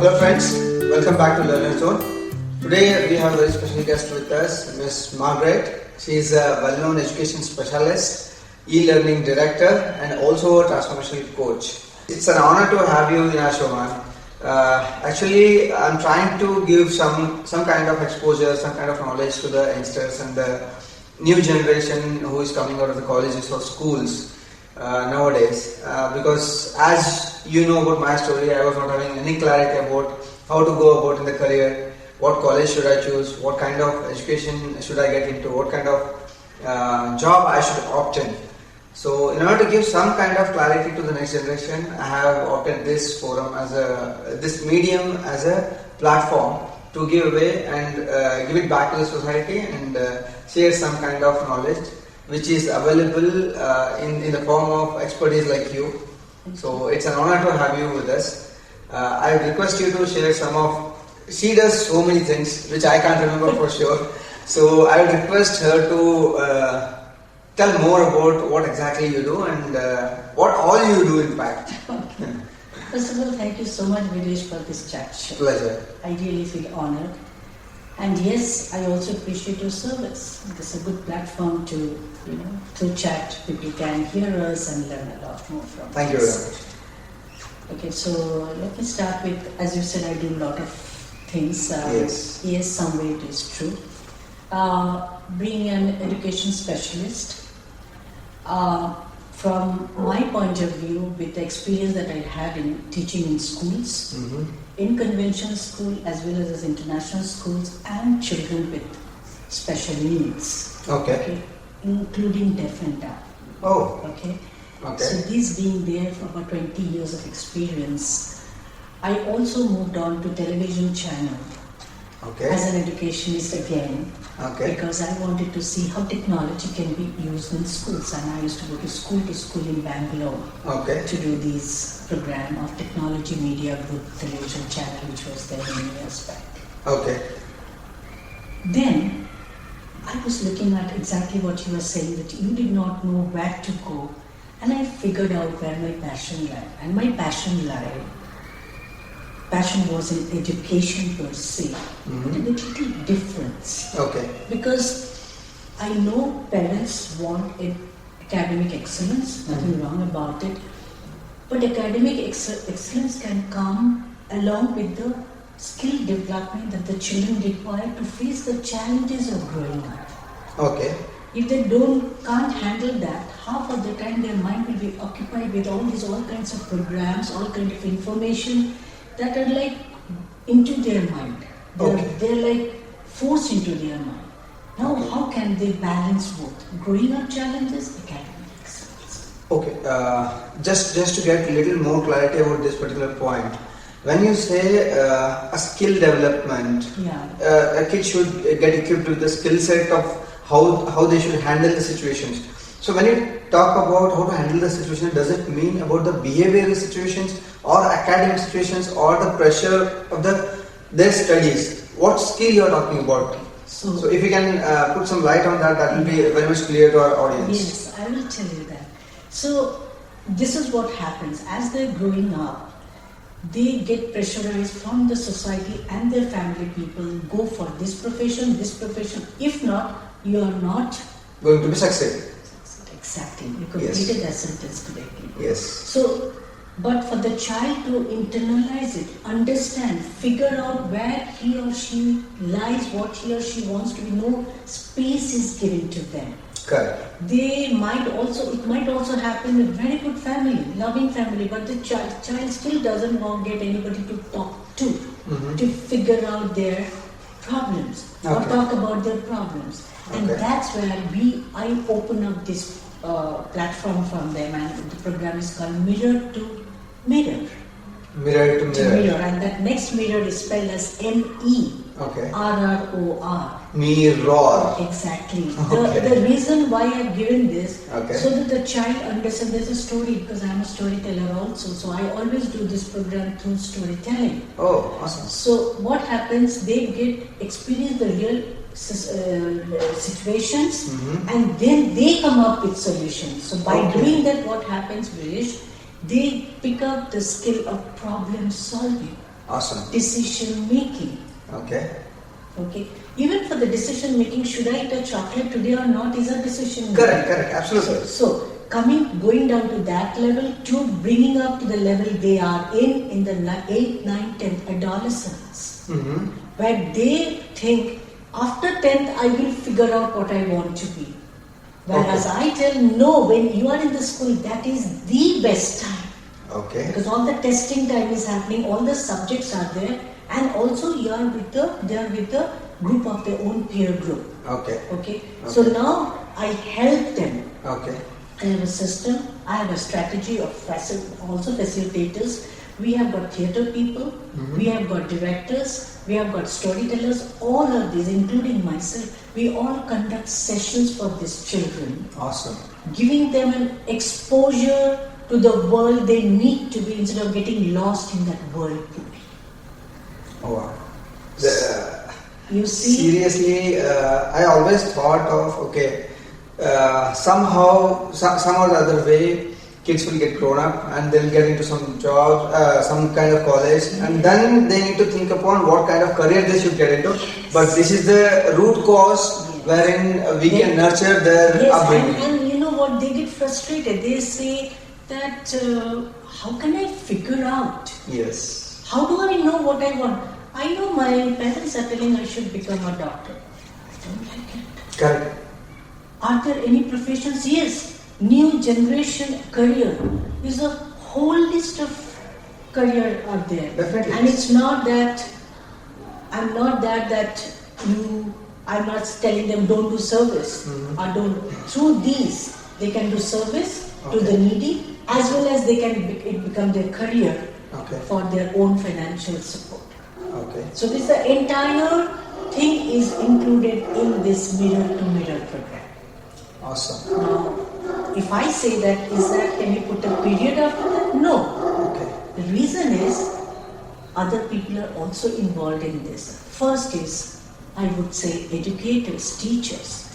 Hello friends, welcome back to Learner Zone. Today we have a very special guest with us, Miss Margaret. She is a well-known education specialist, e-learning director and also a transformational coach. It's an honor to have you in our show, man. Actually, I'm trying to give some kind of exposure, some kind of knowledge to the youngsters and the new generation who is coming out of the colleges or schools nowadays. Because as you know about my story, I was not having any clarity about how to go about in the career, what college should I choose, what kind of education should I get into, what kind of job I should opt in. So in order to give some kind of clarity to the next generation, I have opted this forum this medium as a platform to give away and give it back to the society and share some kind of knowledge which is available in the form of expertise like you. So it's an honor to have you with us. I request you to share she does so many things which I can't remember for sure. So I would request her to tell more about what exactly you do and what all you do in fact. Okay. First of all, thank you so much, Videsh, for this chat show. Pleasure. I really feel honored. And yes, I also appreciate your service. It's a good platform to, through chat, people can hear us and learn a lot more from us. Thank you very much. Okay, so let me start with, as you said, I do a lot of things. Yes, some way it is true. Being an education specialist, from my point of view, with the experience that I had in teaching in schools, in conventional school as well as international schools, and children with special needs, okay, including deaf and dumb. Okay. So these being there for about 20 years of experience, I also moved on to television channel as an educationist again, because I wanted to see how technology can be used in schools, and I used to go to school in Bangalore to do these program of technology media group television channel, which was there many years back. Then I was looking at exactly what you were saying, that you did not know where to go, and I figured out where my passion lay, and my passion was in education per se, but a little difference. Because I know parents want academic excellence, nothing wrong about it, but academic excellence can come along with the skill development that the children require to face the challenges of growing up. If they can't handle that, half of the time their mind will be occupied with all kinds of programs, all kinds of information that are like into their mind. They're like forced into their mind. Now, how can they balance both growing up challenges, academic excellence? Just to get a little more clarity about this particular point, when you say a skill development, a kid should get equipped with the skill set of how they should handle the situations. So when you talk about how to handle the situation, does it mean about the behavioral situations or academic situations or the pressure of their studies? What skill you are talking about? So if you can put some light on that, that will be very much clear to our audience. Yes, I will tell you that. So this is what happens. As they're growing up, they get pressurized from the society and their family people, go for this profession. If not, you are not going to be successful. Exactly, you completed that sentence correctly. Yes. So, but for the child to internalize it, understand, figure out where he or she lies, what he or she wants to be, no space is given to them. Correct. It might also happen with very good family, loving family, but the child still doesn't get anybody to talk to figure out their problems or talk about their problems. And that's where I open up this platform from them, and the program is called Mirror to Mirror. Mirror to Mirror. And that next mirror is spelled as M-E-R-R-O-R. Mirror. Exactly. The reason why I've given this, so that the child understands. There's a story, because I'm a storyteller also, so I always do this program through storytelling. Oh, awesome. So what happens, they experience the real situations, and then they come up with solutions. So by doing that, what happens, Viresh, they pick up the skill of problem solving. Awesome. Decision making. Okay. Okay. Even for the decision making, should I eat a chocolate today or not, is a decision. Correct. Absolutely. So going down to that level to bringing up to the level they are in the 8th, 9th, 10th adolescence, where they think after 10th I will figure out what I want to be. Whereas I tell no, when you are in the school, that is the best time. Okay. Because all the testing time is happening, all the subjects are there, and also they are with the group of their own peer group. Okay. So now I help them. Okay. I have a system, I have a strategy of also facilitators. We have got theatre people, we have got directors, we have got storytellers, all of these, including myself, we all conduct sessions for these children. Awesome. Giving them an exposure to the world they need to be instead of getting lost in that whirlpool. Oh wow. You see? Seriously, I always thought of, somehow, some or the other way, kids will get grown up and they'll get into some job, some kind of college, and then they need to think upon what kind of career they should get into. But this is the root cause wherein we can nurture their upbringing. And you know what? They get frustrated. They say that, how can I figure out? Yes. How do I know what I want? I know my parents are telling I should become a doctor. I don't like it. Correct. Are there any professions? Yes. New generation career is a whole list of career out there. Definitely. And it's not that I'm not telling them don't do service or don't. Through these they can do service to the needy as well as they can become their career for their own financial support. Okay. So this the entire thing is included in this mirror to mirror program. Awesome. Now, if I say that, can you put a period after that? No. Okay. The reason is, other people are also involved in this. First is, I would say, educators, teachers.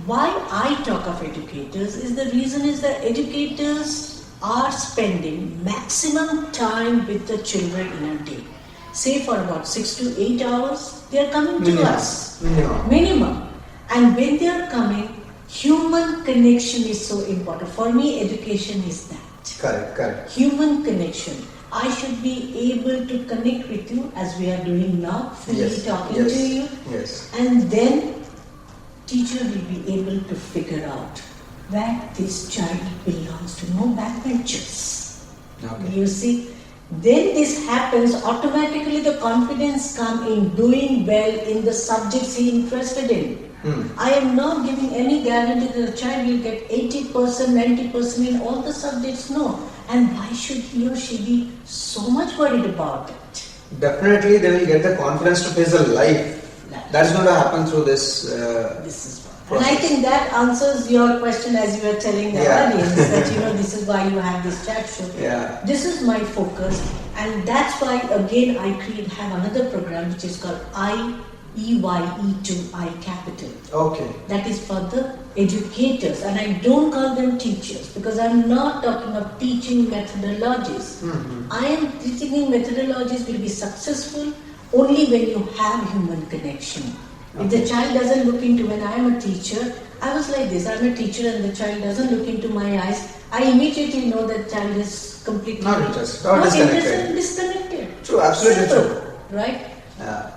Why I talk of educators is the reason is that educators are spending maximum time with the children in a day. Say for about 6 to 8 hours, they are coming to us. Minimum. And when they are coming, human connection is so important. For me, education is that. Correct. Human connection. I should be able to connect with you as we are doing now, fully talking to you. Yes. And then teacher will be able to figure out where this child belongs to. No backbenchers. Okay. You see? Then this happens, automatically the confidence comes in doing well in the subjects he is interested in. I am not giving any guarantee that the child will get 80%, 90% in all the subjects, no. And why should he or she be so much worried about it? Definitely they will get the confidence to face the life. That's going to happen through this. This is what. And I think that answers your question as you were telling the audience that this is why you have this chat show. Yeah. This is my focus, and that's why again I have another program which is called EYE2I Capital. Okay. That is for the educators, and I don't call them teachers because I'm not talking of teaching methodologies. I am teaching methodologies will be successful only when you have human connection. If the child doesn't look into, when I am a teacher, I was like this, I'm a teacher and the child doesn't look into my eyes, I immediately know that child is completely not interested or disconnected. Disconnected. True, absolutely true. Right? Yeah.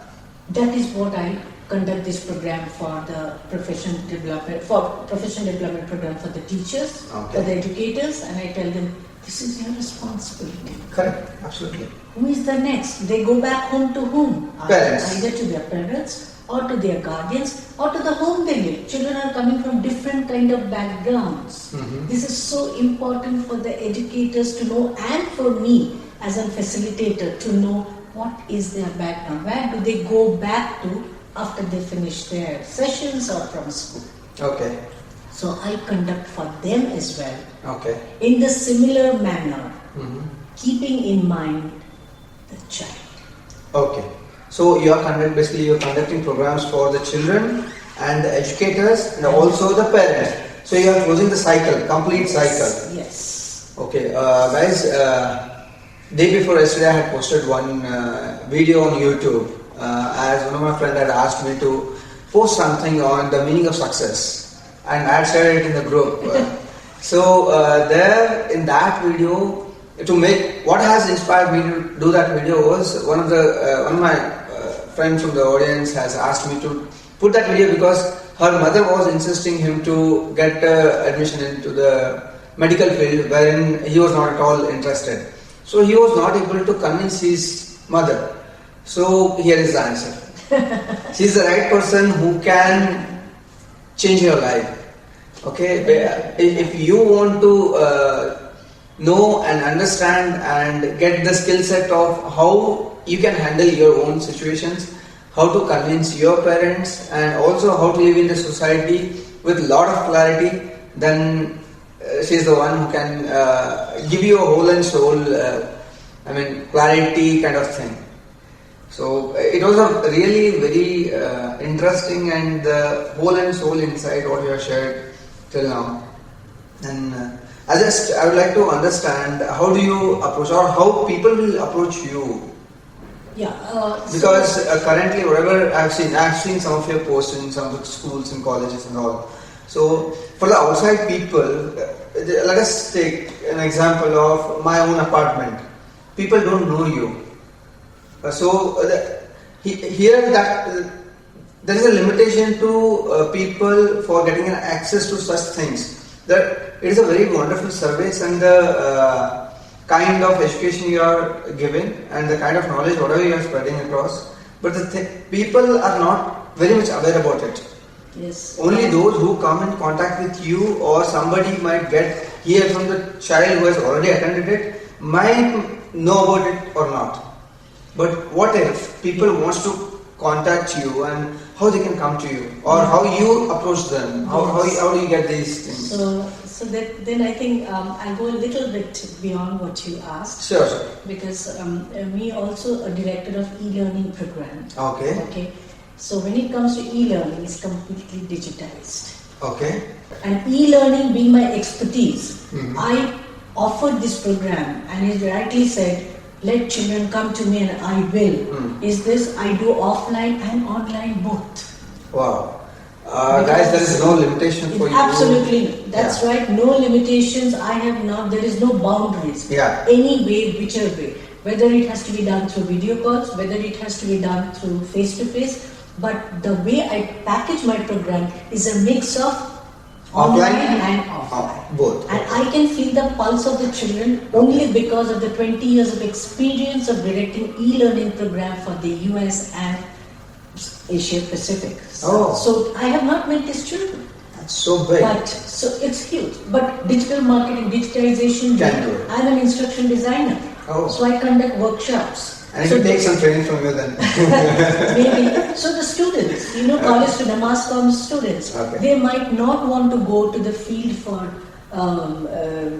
That is what I conduct this program for the professional development program for the teachers, for the educators, and I tell them, this is your responsibility. Correct, absolutely. Who is the next? They go back home to whom? Parents. Either to their parents or to their guardians or to the home they live. Children are coming from different kind of backgrounds. This is so important for the educators to know, and for me as a facilitator to know what is their background, where do they go back to after they finish their sessions or from school. Okay. So I conduct for them as well. Okay. In the similar manner, keeping in mind the child. Okay. So you're conducting programs for the children and the educators and also the parents. So you are closing the cycle, complete cycle. Yes. Okay, guys. day before yesterday, I had posted one video on YouTube as one of my friends had asked me to post something on the meaning of success, and I had shared it in the group. So there in that video, to make what has inspired me to do that video was one of my friends from the audience has asked me to put that video because her mother was insisting him to get admission into the medical field wherein he was not at all interested. So he was not able to convince his mother. So here is the answer. She's the right person who can change your life. Okay, if you want to know and understand and get the skill set of how you can handle your own situations, how to convince your parents, and also how to live in the society with a lot of clarity, then she's the one who can give you a whole and soul, clarity kind of thing. So it was a really very interesting and whole and soul insight what you have shared till now. And I would like to understand, how do you approach, or how people will approach you? Yeah. Because currently, whatever I've seen some of your posts in some of the schools and colleges and all. So for the outside people, let us take an example of my own apartment. People don't know you. Here there is a limitation to people for getting an access to such things. That it is a very wonderful service, and the kind of education you are giving and the kind of knowledge whatever you are spreading across, but people are not very much aware about it. Yes. Only those who come in contact with you, or somebody might hear from the child who has already attended it, might know about it or not. But what if people wants to contact you, and how they can come to you, or how you approach them? How do you get these things? Then I think I'll go a little bit beyond what you asked. Sure. Because me also a director of e-learning program. Okay. So when it comes to e-learning, it's completely digitized. Okay. And e-learning being my expertise, I offered this program, and as you rightly said, let children come to me and I will. Is this I do offline and online both. Wow. Guys, there is no limitation for you. Absolutely. That's right. No limitations. I have not. There is no boundaries. Yeah. Any way, whichever way. Whether it has to be done through video calls, whether it has to be done through face-to-face. But the way I package my program is a mix of online and offline. Both. And I can feel the pulse of the children only because of the 20 years of experience of directing e-learning program for the US and Asia Pacific. So I have not met these children. That's so big. So it's huge. But digital marketing, digitization, I'm an instruction designer. So I conduct workshops. And it will take some training from you then. Maybe. So the students, college to mass comm students, they might not want to go to the field for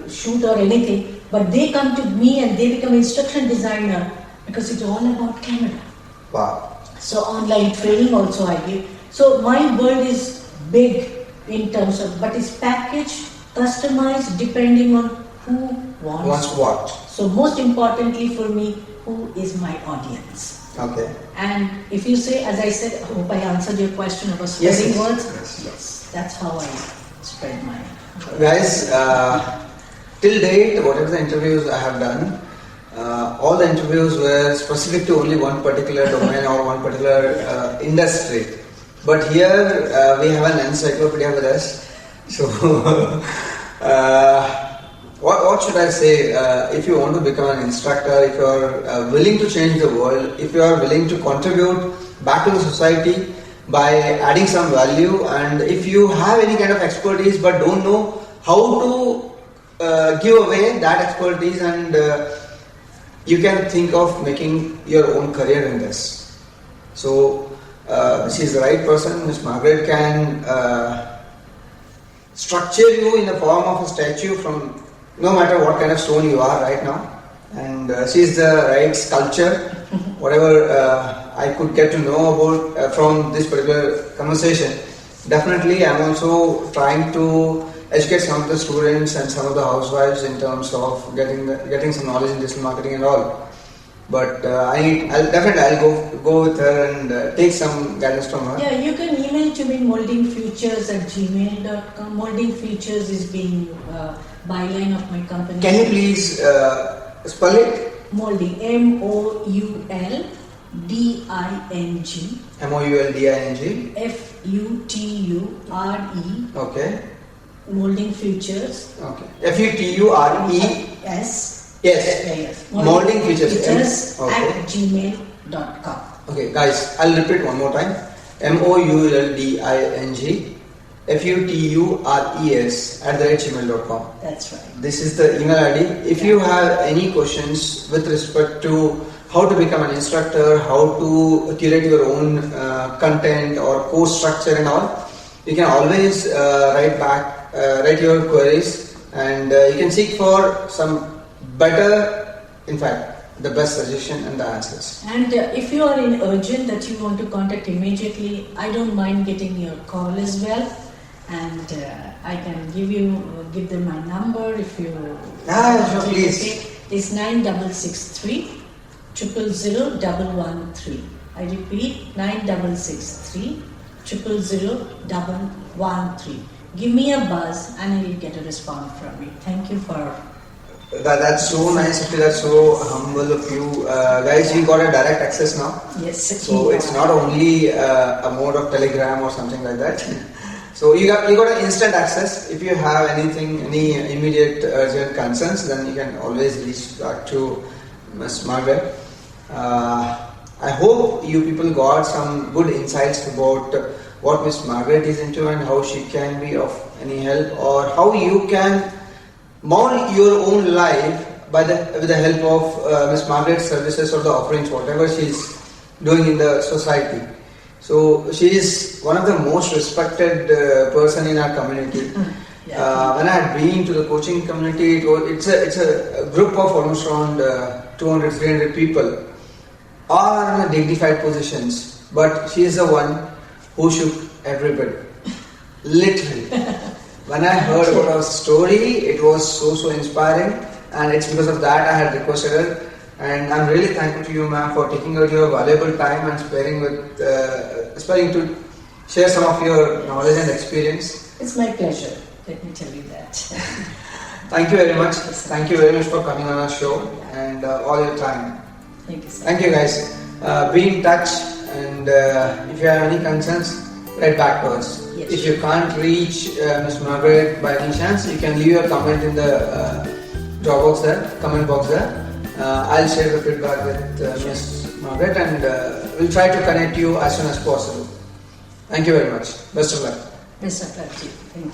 shoot or anything, but they come to me and they become instruction designer because it's all about camera. Wow. So online training also I give. So my world is big in terms of, but it's packaged, customized depending on who wants what. So most importantly for me, who is my audience? Okay. And if you say, as I said, I hope I answered your question about spreading words. Yes, that's how I spread my words. Guys, till date, whatever the interviews I have done, all the interviews were specific to only one particular domain or one particular industry. But here we have an encyclopedia with us. So, what should I say? If you want to become an instructor, if you are willing to change the world, if you are willing to contribute back to the society by adding some value, and if you have any kind of expertise but don't know how to give away that expertise, and you can think of making your own career in this. So she is the right person. Miss Margaret can structure you in the form of a statue from no matter what kind of stone you are right now, and she is the right sculpture. Whatever I could get to know about from this particular conversation, definitely I am also trying to educate some of the students and some of the housewives in terms of getting some knowledge in digital marketing and all. But I'll go with her and take some guidance from her. Yeah, you can email to me moldingfutures@gmail.com. Molding Futures is being byline of my company. Can you please spell it? Molding, MOULDING, MOULDING. FUTURE. Okay. Molding Futures. Okay. FUTURE. Yes. Yes. Molding Futures. Okay. @gmail.com. Okay, guys, I'll repeat one more time. MOULDING FUTURES@gmail.com. That's right. This is the email ID. If you have any questions with respect to how to become an instructor, how to curate your own content or course structure and all, you can always write your queries, and you can seek for some better, in fact, the best suggestion and the answers. And if you are in urgent that you want to contact immediately, I don't mind getting your call as well, and I can give them my number if you. Sure, please. It's 9663 000 113. I repeat, 9663 000 113. Give me a buzz and I will get a response from you. Thank you for. That's so nice of you. That's so humble of you, guys. You got a direct access now. Yes. So it's not only a mode of Telegram or something like that. So you got an instant access. If you have any immediate urgent concerns, then you can always reach back to Miss Margaret. I hope you people got some good insights about what Miss Margaret is into and how she can be of any help, or how you can mold your own life with the help of Miss Margaret's services or the offerings, whatever she is doing in the society. So she is one of the most respected person in our community. When I had been to the coaching community, it's a group of almost around 200-300 people, all are in dignified positions. But she is the one who shook everybody, literally. When I heard about her story, it was so inspiring, and it's because of that I had requested her. And I'm really thankful to you, ma'am, for taking out your valuable time and sparing to share some of your knowledge and experience. It's my pleasure. Let me tell you that. Thank you very much. Thank you very much for coming on our show and all your time. Thank you, sir. Thank you, guys. Be in touch, and if you have any concerns, write back to us. Yes. If you can't reach Miss Margaret by any chance, you can leave a comment in the comment box there. I'll share the feedback with Miss Margaret, and we'll try to connect you as soon as possible. Thank you very much. Best of luck. Best of luck to you. Thank you.